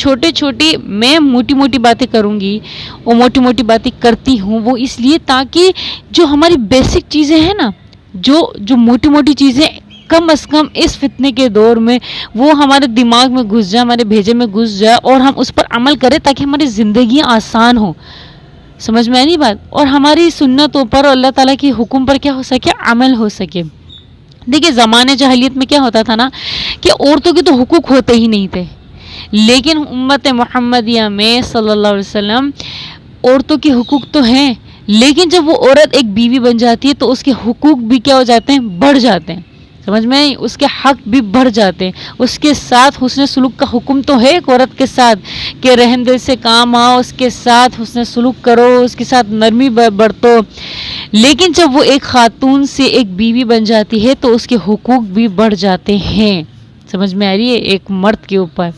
چھوٹے چھوٹی میں موٹی موٹی باتیں کروں گی، اور موٹی موٹی باتیں کرتی ہوں وہ اس لیے تاکہ جو ہماری بیسک چیزیں ہیں نا، جو موٹی موٹی چیزیں کم از کم اس فتنے کے دور میں وہ ہمارے دماغ میں گھس جائے، ہمارے بھیجے میں گھس جائے، اور ہم اس پر عمل کریں تاکہ ہماری زندگی آسان ہو. سمجھ میں آئی نہیں بات؟ اور ہماری سنتوں پر اور اللہ تعالیٰ کے حکم پر کیا ہو سکے، عمل ہو سکے. دیکھیں زمانے جاہلیت میں کیا ہوتا تھا نا کہ عورتوں کے تو حقوق ہوتے ہی نہیں تھے، لیکن امت محمدیہ میں صلی اللہ علیہ وسلم عورتوں کے حقوق تو ہیں، لیکن جب وہ عورت ایک بیوی بن جاتی ہے تو اس کے حقوق بھی کیا ہو جاتے ہیں، بڑھ جاتے ہیں. سمجھ میں آئی؟ اس کے حق بھی بڑھ جاتے ہیں. اس کے ساتھ حسن سلوک کا حکم تو ہے ایک عورت کے ساتھ کہ رحم دل سے کام آؤ، اس کے ساتھ حسن سلوک کرو، اس کے ساتھ نرمی برتو. لیکن جب وہ ایک خاتون سے ایک بیوی بن جاتی ہے تو اس کے حقوق بھی بڑھ جاتے ہیں. سمجھ میں آ رہی ہے؟ ایک مرد کے اوپر